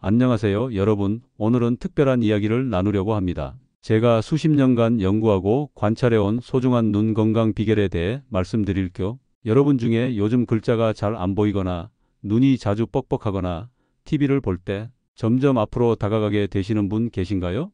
안녕하세요, 여러분. 오늘은 특별한 이야기를 나누려고 합니다. 제가 수십 년간 연구하고 관찰해온 소중한 눈 건강 비결에 대해 말씀드릴 겸 여러분 중에 요즘 글자가 잘 안 보이거나 눈이 자주 뻑뻑하거나 TV를 볼 때 점점 앞으로 다가가게 되시는 분 계신가요?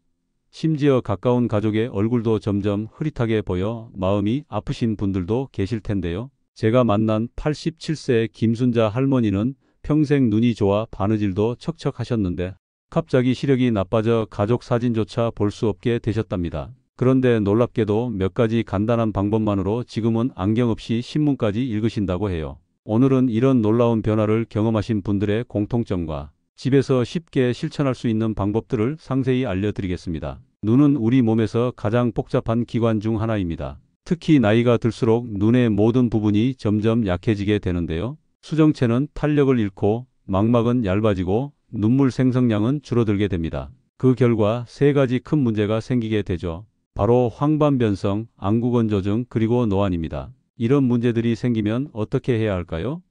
심지어 가까운 가족의 얼굴도 점점 흐릿하게 보여 마음이 아프신 분들도 계실 텐데요. 제가 만난 87세의 김순자 할머니는 평생 눈이 좋아 바느질도 척척 하셨는데 갑자기 시력이 나빠져 가족 사진조차 볼 수 없게 되셨답니다. 그런데 놀랍게도 몇 가지 간단한 방법만으로 지금은 안경 없이 신문까지 읽으신다고 해요. 오늘은 이런 놀라운 변화를 경험하신 분들의 공통점과 집에서 쉽게 실천할 수 있는 방법들을 상세히 알려드리겠습니다. 눈은 우리 몸에서 가장 복잡한 기관 중 하나입니다. 특히 나이가 들수록 눈의 모든 부분이 점점 약해지게 되는데요. 수정체는 탄력을 잃고 망막은 얇아지고 눈물 생성량은 줄어들게 됩니다. 그 결과 세 가지 큰 문제가 생기게 되죠. 바로 황반변성, 안구건조증, 그리고 노안입니다. 이런 문제들이 생기면 어떻게 해야 할까요?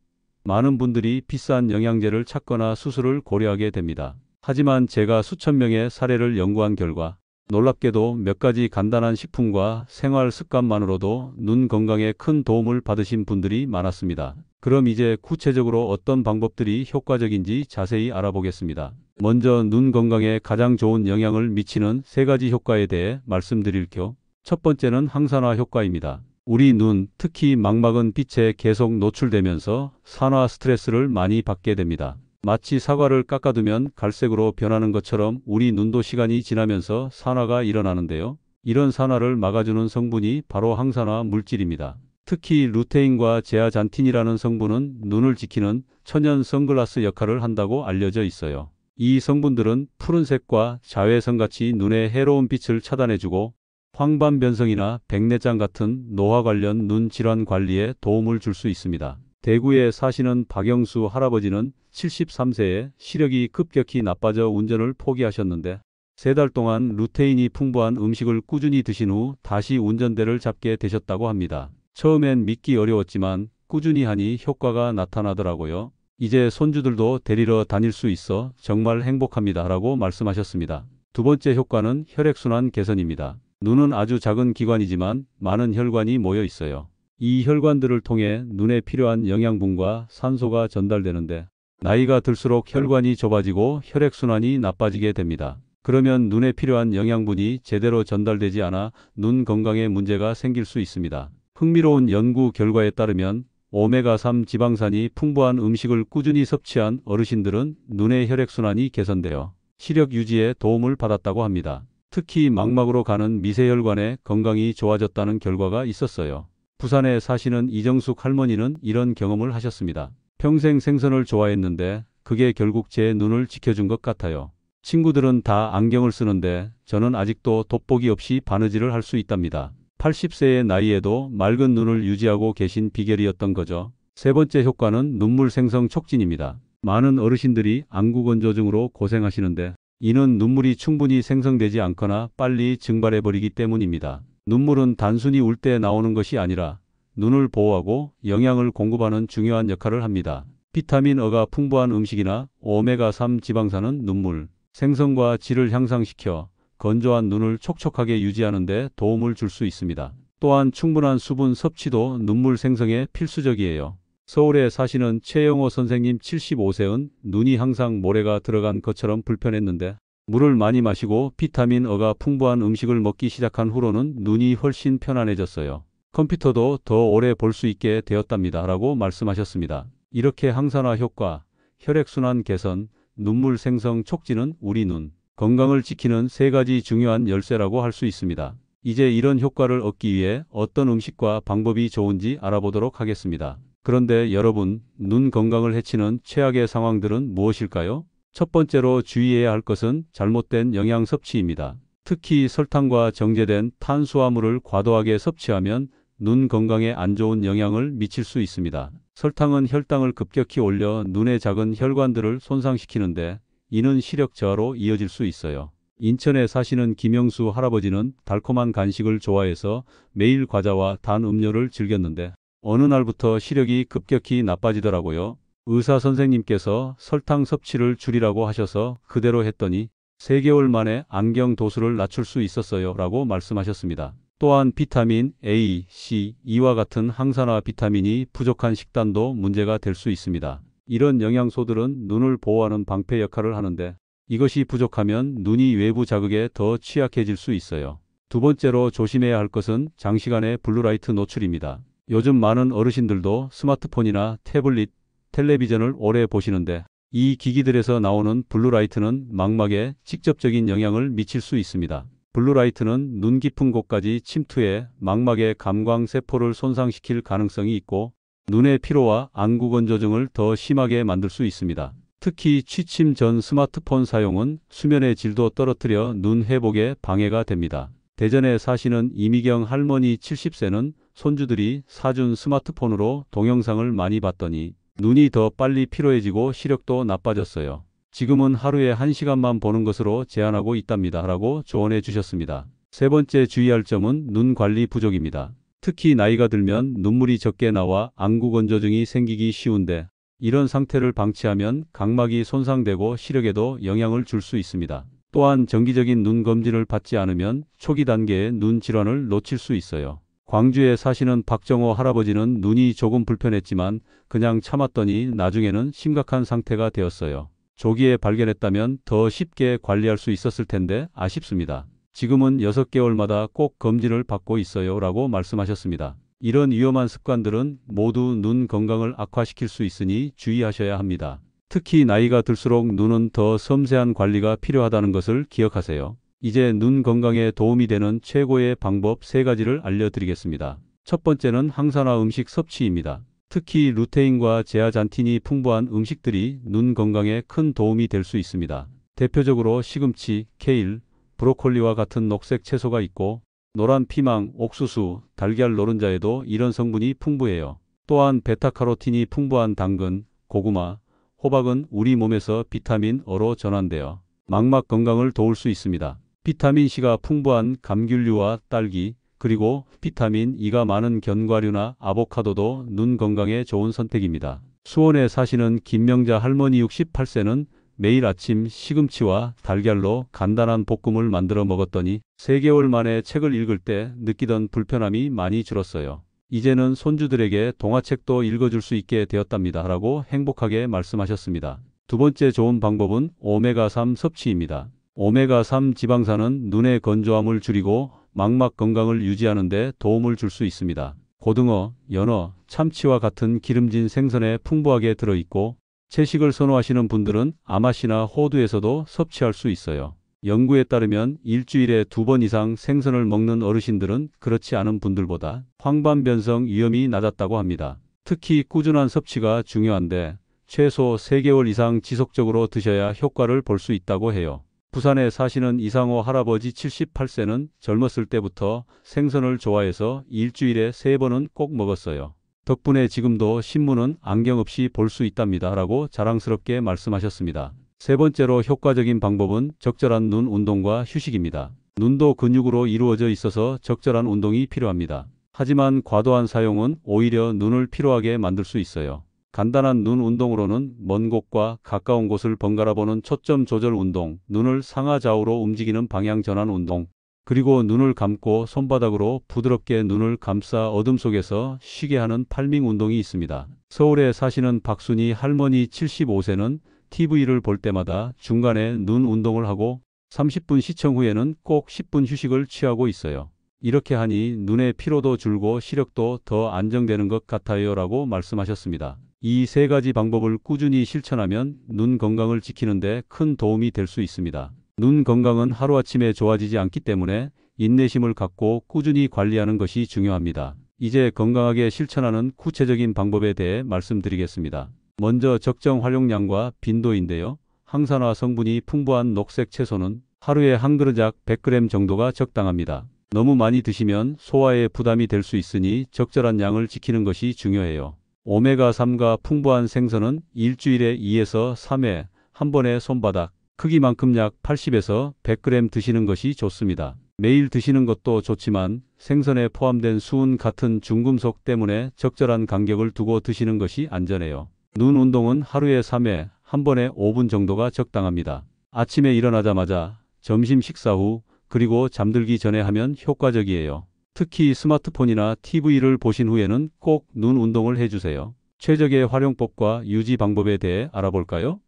많은 분들이 비싼 영양제를 찾거나 수술을 고려하게 됩니다. 하지만 제가 수천 명의 사례를 연구한 결과 놀랍게도 몇 가지 간단한 식품과 생활 습관만으로도 눈 건강에 큰 도움을 받으신 분들이 많았습니다. 그럼 이제 구체적으로 어떤 방법들이 효과적인지 자세히 알아보겠습니다. 먼저 눈 건강에 가장 좋은 영향을 미치는 세 가지 효과에 대해 말씀드릴 겸 첫 번째는 항산화 효과입니다. 우리 눈, 특히 망막은 빛에 계속 노출되면서 산화 스트레스를 많이 받게 됩니다. 마치 사과를 깎아두면 갈색으로 변하는 것처럼 우리 눈도 시간이 지나면서 산화가 일어나는데요. 이런 산화를 막아주는 성분이 바로 항산화 물질입니다. 특히 루테인과 제아잔틴이라는 성분은 눈을 지키는 천연 선글라스 역할을 한다고 알려져 있어요. 이 성분들은 푸른색과 자외선같이 눈의 해로운 빛을 차단해주고 황반변성이나 백내장 같은 노화 관련 눈 질환 관리에 도움을 줄 수 있습니다. 대구에 사시는 박영수 할아버지는 73세에 시력이 급격히 나빠져 운전을 포기하셨는데 3달 동안 루테인이 풍부한 음식을 꾸준히 드신 후 다시 운전대를 잡게 되셨다고 합니다. 처음엔 믿기 어려웠지만 꾸준히 하니 효과가 나타나더라고요. 이제 손주들도 데리러 다닐 수 있어 정말 행복합니다 라고 말씀하셨습니다. 두 번째 효과는 혈액순환 개선입니다. 눈은 아주 작은 기관이지만 많은 혈관이 모여 있어요. 이 혈관들을 통해 눈에 필요한 영양분과 산소가 전달되는데 나이가 들수록 혈관이 좁아지고 혈액순환이 나빠지게 됩니다. 그러면 눈에 필요한 영양분이 제대로 전달되지 않아 눈 건강에 문제가 생길 수 있습니다. 흥미로운 연구 결과에 따르면 오메가3 지방산이 풍부한 음식을 꾸준히 섭취한 어르신들은 눈의 혈액순환이 개선되어 시력 유지에 도움을 받았다고 합니다. 특히 망막으로 가는 미세혈관의 건강이 좋아졌다는 결과가 있었어요. 부산에 사시는 이정숙 할머니는 이런 경험을 하셨습니다. 평생 생선을 좋아했는데 그게 결국 제 눈을 지켜준 것 같아요. 친구들은 다 안경을 쓰는데 저는 아직도 돋보기 없이 바느질을 할 수 있답니다. 80세의 나이에도 맑은 눈을 유지하고 계신 비결이었던 거죠. 세 번째 효과는 눈물 생성 촉진입니다. 많은 어르신들이 안구건조증으로 고생하시는데 이는 눈물이 충분히 생성되지 않거나 빨리 증발해버리기 때문입니다. 눈물은 단순히 울 때 나오는 것이 아니라 눈을 보호하고 영양을 공급하는 중요한 역할을 합니다. 비타민 E가 풍부한 음식이나 오메가3 지방산은 눈물 생성과 질을 향상시켜 건조한 눈을 촉촉하게 유지하는 데 도움을 줄 수 있습니다. 또한 충분한 수분 섭취도 눈물 생성에 필수적이에요. 서울에 사시는 최영호 선생님 75세은 눈이 항상 모래가 들어간 것처럼 불편했는데 물을 많이 마시고 비타민 E가 풍부한 음식을 먹기 시작한 후로는 눈이 훨씬 편안해졌어요. 컴퓨터도 더 오래 볼 수 있게 되었답니다 라고 말씀하셨습니다. 이렇게 항산화 효과, 혈액순환 개선, 눈물 생성 촉진은 우리 눈 건강을 지키는 세 가지 중요한 열쇠라고 할 수 있습니다. 이제 이런 효과를 얻기 위해 어떤 음식과 방법이 좋은지 알아보도록 하겠습니다. 그런데 여러분, 눈 건강을 해치는 최악의 상황들은 무엇일까요? 첫 번째로 주의해야 할 것은 잘못된 영양 섭취입니다. 특히 설탕과 정제된 탄수화물을 과도하게 섭취하면 눈 건강에 안 좋은 영향을 미칠 수 있습니다. 설탕은 혈당을 급격히 올려 눈의 작은 혈관들을 손상시키는데 이는 시력 저하로 이어질 수 있어요. 인천에 사시는 김영수 할아버지는 달콤한 간식을 좋아해서 매일 과자와 단 음료를 즐겼는데 어느 날부터 시력이 급격히 나빠지더라고요. 의사 선생님께서 설탕 섭취를 줄이라고 하셔서 그대로 했더니 3개월 만에 안경 도수를 낮출 수 있었어요 라고 말씀하셨습니다. 또한 비타민 A, C, E와 같은 항산화 비타민이 부족한 식단도 문제가 될 수 있습니다. 이런 영양소들은 눈을 보호하는 방패 역할을 하는데 이것이 부족하면 눈이 외부 자극에 더 취약해질 수 있어요. 두 번째로 조심해야 할 것은 장시간의 블루라이트 노출입니다. 요즘 많은 어르신들도 스마트폰이나 태블릿, 텔레비전을 오래 보시는데 이 기기들에서 나오는 블루라이트는 망막에 직접적인 영향을 미칠 수 있습니다. 블루라이트는 눈 깊은 곳까지 침투해 망막의 감광세포를 손상시킬 가능성이 있고 눈의 피로와 안구 건조증을 더 심하게 만들 수 있습니다. 특히 취침 전 스마트폰 사용은 수면의 질도 떨어뜨려 눈 회복에 방해가 됩니다. 대전에 사시는 이미경 할머니 70세는 손주들이 사준 스마트폰으로 동영상을 많이 봤더니 눈이 더 빨리 피로해지고 시력도 나빠졌어요. 지금은 하루에 1시간만 보는 것으로 제한하고 있답니다 라고 조언해 주셨습니다. 세 번째 주의할 점은 눈 관리 부족입니다. 특히 나이가 들면 눈물이 적게 나와 안구 건조증이 생기기 쉬운데 이런 상태를 방치하면 각막이 손상되고 시력에도 영향을 줄 수 있습니다. 또한 정기적인 눈 검진을 받지 않으면 초기 단계의 눈 질환을 놓칠 수 있어요. 광주에 사시는 박정호 할아버지는 눈이 조금 불편했지만 그냥 참았더니 나중에는 심각한 상태가 되었어요. 조기에 발견했다면 더 쉽게 관리할 수 있었을 텐데 아쉽습니다. 지금은 6개월마다 꼭 검진을 받고 있어요 라고 말씀하셨습니다. 이런 위험한 습관들은 모두 눈 건강을 악화시킬 수 있으니 주의하셔야 합니다. 특히 나이가 들수록 눈은 더 섬세한 관리가 필요하다는 것을 기억하세요. 이제 눈 건강에 도움이 되는 최고의 방법 3가지를 알려드리겠습니다. 첫 번째는 항산화 음식 섭취입니다. 특히 루테인과 제아잔틴이 풍부한 음식들이 눈 건강에 큰 도움이 될 수 있습니다. 대표적으로 시금치, 케일, 브로콜리와 같은 녹색 채소가 있고 노란 피망, 옥수수, 달걀 노른자에도 이런 성분이 풍부해요. 또한 베타카로틴이 풍부한 당근, 고구마, 호박은 우리 몸에서 비타민 O로 전환되어 망막 건강을 도울 수 있습니다. 비타민C가 풍부한 감귤류와 딸기, 그리고 비타민 E가 많은 견과류나 아보카도도 눈 건강에 좋은 선택입니다. 수원에 사시는 김명자 할머니 68세는 매일 아침 시금치와 달걀로 간단한 볶음을 만들어 먹었더니 3개월 만에 책을 읽을 때 느끼던 불편함이 많이 줄었어요. 이제는 손주들에게 동화책도 읽어줄 수 있게 되었답니다 라고 행복하게 말씀하셨습니다. 두 번째 좋은 방법은 오메가3 섭취입니다. 오메가3 지방산은 눈의 건조함을 줄이고 망막 건강을 유지하는 데 도움을 줄 수 있습니다. 고등어, 연어, 참치와 같은 기름진 생선에 풍부하게 들어있고 채식을 선호하시는 분들은 아마시나 호두에서도 섭취할 수 있어요. 연구에 따르면 일주일에 2번 이상 생선을 먹는 어르신들은 그렇지 않은 분들보다 황반변성 위험이 낮았다고 합니다. 특히 꾸준한 섭취가 중요한데 최소 3개월 이상 지속적으로 드셔야 효과를 볼 수 있다고 해요. 부산에 사시는 이상호 할아버지 78세는 젊었을 때부터 생선을 좋아해서 일주일에 3번은 꼭 먹었어요. 덕분에 지금도 신문은 안경 없이 볼 수 있답니다 라고 자랑스럽게 말씀하셨습니다. 세 번째로 효과적인 방법은 적절한 눈 운동과 휴식입니다. 눈도 근육으로 이루어져 있어서 적절한 운동이 필요합니다. 하지만 과도한 사용은 오히려 눈을 피로하게 만들 수 있어요. 간단한 눈 운동으로는 먼 곳과 가까운 곳을 번갈아 보는 초점 조절 운동, 눈을 상하좌우로 움직이는 방향 전환 운동, 그리고 눈을 감고 손바닥으로 부드럽게 눈을 감싸 어둠 속에서 쉬게 하는 팔밍 운동이 있습니다. 서울에 사시는 박순희 할머니 75세는 TV를 볼 때마다 중간에 눈 운동을 하고 30분 시청 후에는 꼭 10분 휴식을 취하고 있어요. 이렇게 하니 눈의 피로도 줄고 시력도 더 안정되는 것 같아요 라고 말씀하셨습니다. 이 3가지 방법을 꾸준히 실천하면 눈 건강을 지키는 데 큰 도움이 될 수 있습니다. 눈 건강은 하루아침에 좋아지지 않기 때문에 인내심을 갖고 꾸준히 관리하는 것이 중요합니다. 이제 건강하게 실천하는 구체적인 방법에 대해 말씀드리겠습니다. 먼저 적정 활용량과 빈도인데요. 항산화 성분이 풍부한 녹색 채소는 하루에 한 그릇약 100g 정도가 적당합니다. 너무 많이 드시면 소화에 부담이 될 수 있으니 적절한 양을 지키는 것이 중요해요. 오메가3가 풍부한 생선은 일주일에 2에서 3회, 한 번에 손바닥 크기만큼 약 80에서 100g 드시는 것이 좋습니다. 매일 드시는 것도 좋지만 생선에 포함된 수은 같은 중금속 때문에 적절한 간격을 두고 드시는 것이 안전해요. 눈 운동은 하루에 3회, 한 번에 5분 정도가 적당합니다. 아침에 일어나자마자, 점심 식사 후, 그리고 잠들기 전에 하면 효과적이에요. 특히 스마트폰이나 TV를 보신 후에는 꼭 눈 운동을 해주세요. 최적의 활용법과 유지 방법에 대해 알아볼까요?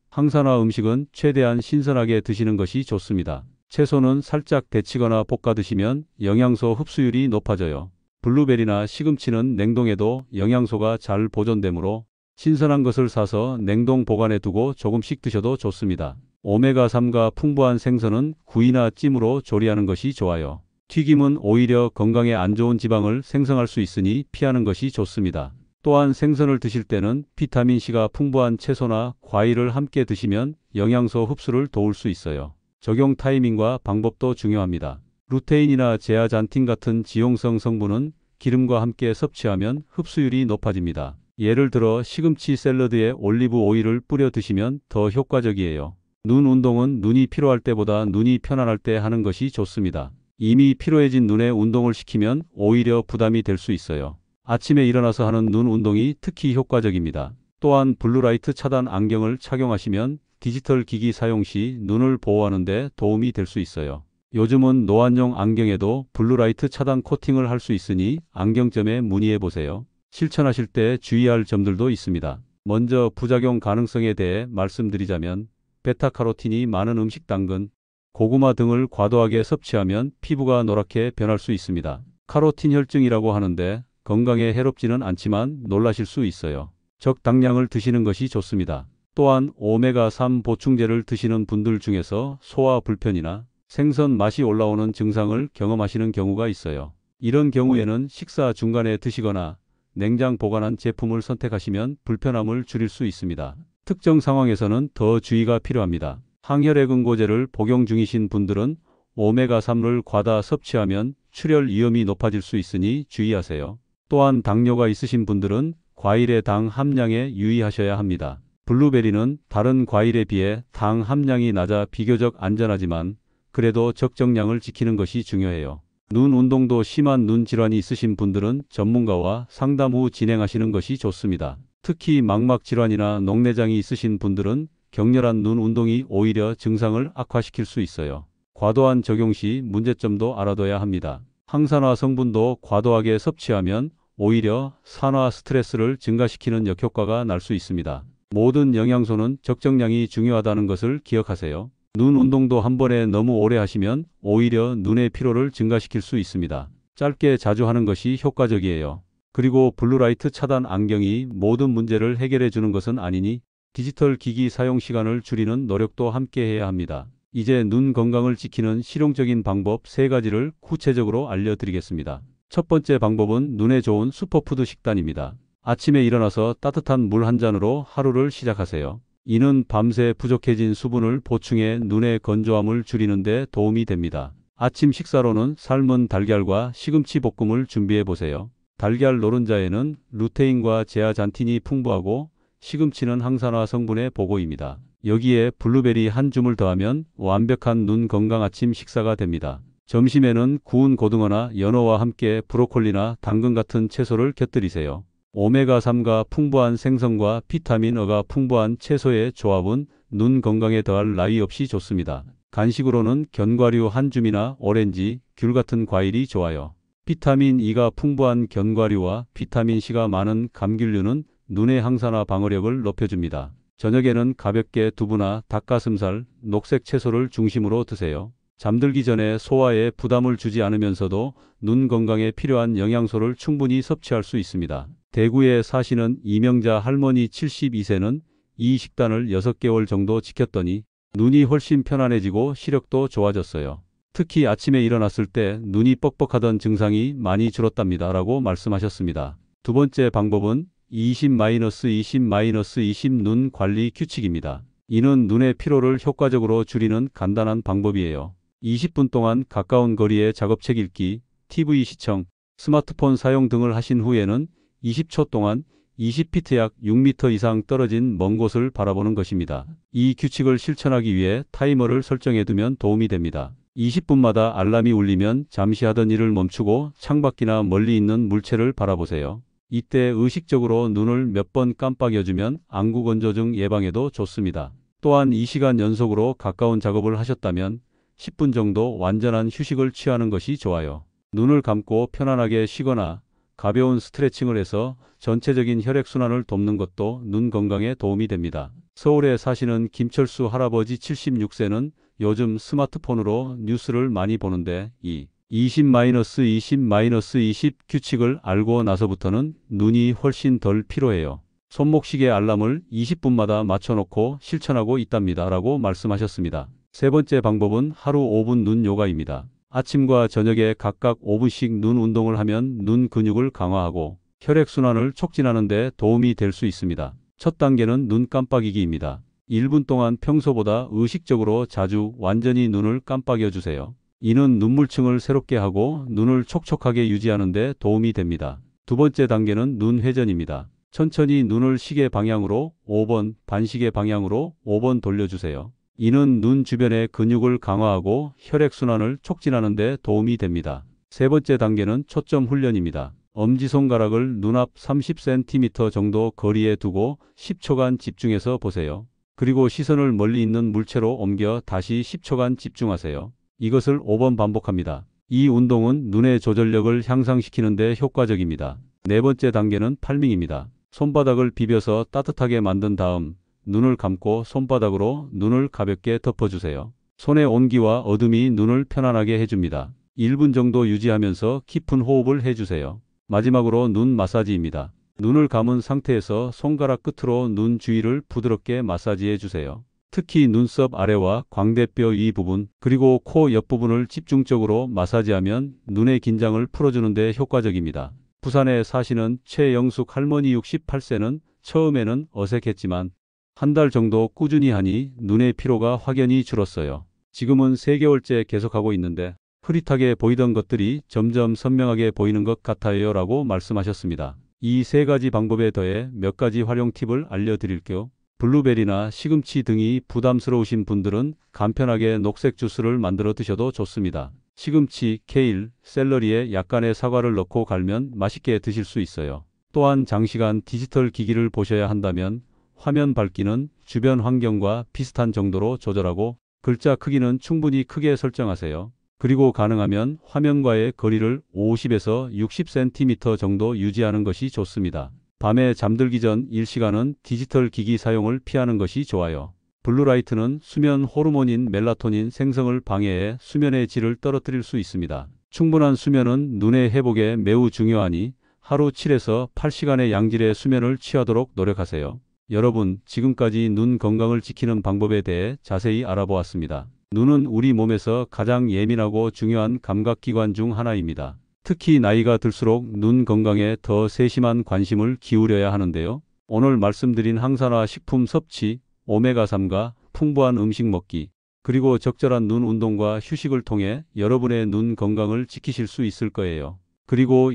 항산화 음식은 최대한 신선하게 드시는 것이 좋습니다. 채소는 살짝 데치거나 볶아 드시면 영양소 흡수율이 높아져요. 블루베리나 시금치는 냉동에도 영양소가 잘 보존되므로 신선한 것을 사서 냉동 보관해 두고 조금씩 드셔도 좋습니다. 오메가3가 풍부한 생선은 구이나 찜으로 조리하는 것이 좋아요. 튀김은 오히려 건강에 안 좋은 지방을 생성할 수 있으니 피하는 것이 좋습니다. 또한 생선을 드실 때는 비타민C가 풍부한 채소나 과일을 함께 드시면 영양소 흡수를 도울 수 있어요. 적용 타이밍과 방법도 중요합니다. 루테인이나 제아잔틴 같은 지용성 성분은 기름과 함께 섭취하면 흡수율이 높아집니다. 예를 들어 시금치 샐러드에 올리브 오일을 뿌려 드시면 더 효과적이에요. 눈 운동은 눈이 피로할 때보다 눈이 편안할 때 하는 것이 좋습니다. 이미 피로해진 눈에 운동을 시키면 오히려 부담이 될 수 있어요. 아침에 일어나서 하는 눈 운동이 특히 효과적입니다. 또한 블루라이트 차단 안경을 착용하시면 디지털 기기 사용 시 눈을 보호하는 데 도움이 될 수 있어요. 요즘은 노안용 안경에도 블루라이트 차단 코팅을 할 수 있으니 안경점에 문의해 보세요. 실천하실 때 주의할 점들도 있습니다. 먼저 부작용 가능성에 대해 말씀드리자면 베타카로틴이 많은 음식, 당근, 고구마 등을 과도하게 섭취하면 피부가 노랗게 변할 수 있습니다. 카로틴 혈증이라고 하는데 건강에 해롭지는 않지만 놀라실 수 있어요. 적당량을 드시는 것이 좋습니다. 또한 오메가3 보충제를 드시는 분들 중에서 소화 불편이나 생선 맛이 올라오는 증상을 경험하시는 경우가 있어요. 이런 경우에는 식사 중간에 드시거나 냉장 보관한 제품을 선택하시면 불편함을 줄일 수 있습니다. 특정 상황에서는 더 주의가 필요합니다. 항혈액응고제를 복용 중이신 분들은 오메가3를 과다 섭취하면 출혈 위험이 높아질 수 있으니 주의하세요. 또한 당뇨가 있으신 분들은 과일의 당 함량에 유의하셔야 합니다. 블루베리는 다른 과일에 비해 당 함량이 낮아 비교적 안전하지만 그래도 적정량을 지키는 것이 중요해요. 눈 운동도 심한 눈 질환이 있으신 분들은 전문가와 상담 후 진행하시는 것이 좋습니다. 특히 망막 질환이나 녹내장이 있으신 분들은 격렬한 눈 운동이 오히려 증상을 악화시킬 수 있어요. 과도한 적용 시 문제점도 알아둬야 합니다. 항산화 성분도 과도하게 섭취하면 오히려 산화 스트레스를 증가시키는 역효과가 날 수 있습니다. 모든 영양소는 적정량이 중요하다는 것을 기억하세요. 눈 운동도 한 번에 너무 오래 하시면 오히려 눈의 피로를 증가시킬 수 있습니다. 짧게 자주 하는 것이 효과적이에요. 그리고 블루라이트 차단 안경이 모든 문제를 해결해 주는 것은 아니니 디지털 기기 사용 시간을 줄이는 노력도 함께 해야 합니다. 이제 눈 건강을 지키는 실용적인 방법 3가지를 구체적으로 알려드리겠습니다. 첫 번째 방법은 눈에 좋은 슈퍼푸드 식단입니다. 아침에 일어나서 따뜻한 물 한 잔으로 하루를 시작하세요. 이는 밤새 부족해진 수분을 보충해 눈의 건조함을 줄이는 데 도움이 됩니다. 아침 식사로는 삶은 달걀과 시금치 볶음을 준비해 보세요. 달걀 노른자에는 루테인과 제아잔틴이 풍부하고 시금치는 항산화 성분의 보고입니다. 여기에 블루베리 한 줌을 더하면 완벽한 눈 건강 아침 식사가 됩니다. 점심에는 구운 고등어나 연어와 함께 브로콜리나 당근 같은 채소를 곁들이세요. 오메가3가 풍부한 생선과 비타민 E가 풍부한 채소의 조합은 눈 건강에 더할 나위 없이 좋습니다. 간식으로는 견과류 한 줌이나 오렌지, 귤 같은 과일이 좋아요. 비타민 E가 풍부한 견과류와 비타민 C가 많은 감귤류는 눈의 항산화 방어력을 높여줍니다. 저녁에는 가볍게 두부나 닭가슴살, 녹색 채소를 중심으로 드세요. 잠들기 전에 소화에 부담을 주지 않으면서도 눈 건강에 필요한 영양소를 충분히 섭취할 수 있습니다. 대구에 사시는 이명자 할머니 72세는 이 식단을 6개월 정도 지켰더니 눈이 훨씬 편안해지고 시력도 좋아졌어요. 특히 아침에 일어났을 때 눈이 뻑뻑하던 증상이 많이 줄었답니다. 라고 말씀하셨습니다. 두 번째 방법은 20-20-20 눈 관리 규칙입니다. 이는 눈의 피로를 효과적으로 줄이는 간단한 방법이에요. 20분 동안 가까운 거리의 작업책 읽기, TV 시청, 스마트폰 사용 등을 하신 후에는 20초 동안 20피트 약 6m 이상 떨어진 먼 곳을 바라보는 것입니다. 이 규칙을 실천하기 위해 타이머를 설정해 두면 도움이 됩니다. 20분마다 알람이 울리면 잠시 하던 일을 멈추고 창밖이나 멀리 있는 물체를 바라보세요. 이때 의식적으로 눈을 몇 번 깜빡여주면 안구건조증 예방에도 좋습니다. 또한 이 시간 연속으로 가까운 작업을 하셨다면 10분 정도 완전한 휴식을 취하는 것이 좋아요. 눈을 감고 편안하게 쉬거나 가벼운 스트레칭을 해서 전체적인 혈액순환을 돕는 것도 눈 건강에 도움이 됩니다. 서울에 사시는 김철수 할아버지 76세는 요즘 스마트폰으로 뉴스를 많이 보는데 이 20-20-20 규칙을 알고 나서부터는 눈이 훨씬 덜 피로해요. 손목시계 알람을 20분마다 맞춰놓고 실천하고 있답니다. 라고 말씀하셨습니다. 세 번째 방법은 하루 5분 눈 요가입니다. 아침과 저녁에 각각 5분씩 눈 운동을 하면 눈 근육을 강화하고 혈액순환을 촉진하는 데 도움이 될 수 있습니다. 첫 단계는 눈 깜빡이기입니다. 1분 동안 평소보다 의식적으로 자주 완전히 눈을 깜빡여 주세요. 이는 눈물층을 새롭게 하고 눈을 촉촉하게 유지하는 데 도움이 됩니다. 두 번째 단계는 눈 회전입니다. 천천히 눈을 시계 방향으로 5번, 반시계 방향으로 5번 돌려주세요. 이는 눈 주변의 근육을 강화하고 혈액순환을 촉진하는 데 도움이 됩니다. 세 번째 단계는 초점 훈련입니다. 엄지손가락을 눈앞 30cm 정도 거리에 두고 10초간 집중해서 보세요. 그리고 시선을 멀리 있는 물체로 옮겨 다시 10초간 집중하세요. 이것을 5번 반복합니다. 이 운동은 눈의 조절력을 향상시키는 데 효과적입니다. 네 번째 단계는 팔밍입니다. 손바닥을 비벼서 따뜻하게 만든 다음 눈을 감고 손바닥으로 눈을 가볍게 덮어주세요. 손의 온기와 어둠이 눈을 편안하게 해줍니다. 1분 정도 유지하면서 깊은 호흡을 해주세요. 마지막으로 눈 마사지입니다. 눈을 감은 상태에서 손가락 끝으로 눈 주위를 부드럽게 마사지해 주세요. 특히 눈썹 아래와 광대뼈 위 부분 그리고 코 옆부분을 집중적으로 마사지하면 눈의 긴장을 풀어주는 데 효과적입니다. 부산에 사시는 최영숙 할머니 68세는 처음에는 어색했지만 한 달 정도 꾸준히 하니 눈의 피로가 확연히 줄었어요. 지금은 3개월째 계속하고 있는데 흐릿하게 보이던 것들이 점점 선명하게 보이는 것 같아요 라고 말씀하셨습니다. 이 3가지 방법에 더해 몇 가지 활용 팁을 알려드릴게요. 블루베리나 시금치 등이 부담스러우신 분들은 간편하게 녹색 주스를 만들어 드셔도 좋습니다. 시금치, 케일, 샐러리에 약간의 사과를 넣고 갈면 맛있게 드실 수 있어요. 또한 장시간 디지털 기기를 보셔야 한다면 화면 밝기는 주변 환경과 비슷한 정도로 조절하고 글자 크기는 충분히 크게 설정하세요. 그리고 가능하면 화면과의 거리를 50에서 60cm 정도 유지하는 것이 좋습니다. 밤에 잠들기 전 1시간은 디지털 기기 사용을 피하는 것이 좋아요. 블루라이트는 수면 호르몬인 멜라토닌 생성을 방해해 수면의 질을 떨어뜨릴 수 있습니다. 충분한 수면은 눈의 회복에 매우 중요하니 하루 7에서 8시간의 양질의 수면을 취하도록 노력하세요. 여러분, 지금까지 눈 건강을 지키는 방법에 대해 자세히 알아보았습니다. 눈은 우리 몸에서 가장 예민하고 중요한 감각기관 중 하나입니다. 특히 나이가 들수록 눈 건강에 더 세심한 관심을 기울여야 하는데요. 오늘 말씀드린 항산화 식품 섭취, 오메가3가 풍부한 음식 먹기, 그리고 적절한 눈 운동과 휴식을 통해 여러분의 눈 건강을 지키실 수 있을 거예요. 그리고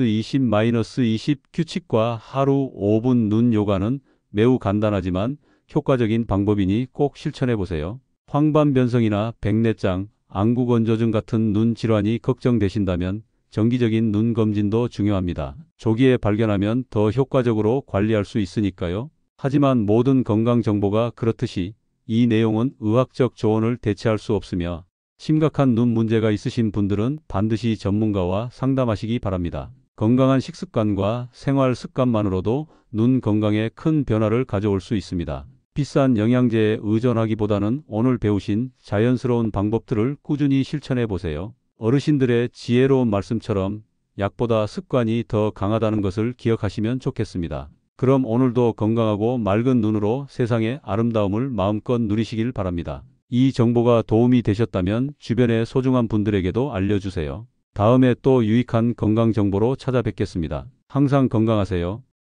20-20-20 규칙과 하루 5분 눈 요가는 매우 간단하지만 효과적인 방법이니 꼭 실천해 보세요. 황반변성이나 백내장, 안구건조증 같은 눈 질환이 걱정되신다면 정기적인 눈 검진도 중요합니다. 조기에 발견하면 더 효과적으로 관리할 수 있으니까요. 하지만 모든 건강 정보가 그렇듯이 이 내용은 의학적 조언을 대체할 수 없으며 심각한 눈 문제가 있으신 분들은 반드시 전문가와 상담하시기 바랍니다. 건강한 식습관과 생활 습관만으로도 눈 건강에 큰 변화를 가져올 수 있습니다. 비싼 영양제에 의존하기보다는 오늘 배우신 자연스러운 방법들을 꾸준히 실천해 보세요. 어르신들의 지혜로운 말씀처럼 약보다 습관이 더 강하다는 것을 기억하시면 좋겠습니다. 그럼 오늘도 건강하고 맑은 눈으로 세상의 아름다움을 마음껏 누리시길 바랍니다. 이 정보가 도움이 되셨다면 주변의 소중한 분들에게도 알려주세요. 다음에 또 유익한 건강 정보로 찾아뵙겠습니다. 항상 건강하세요.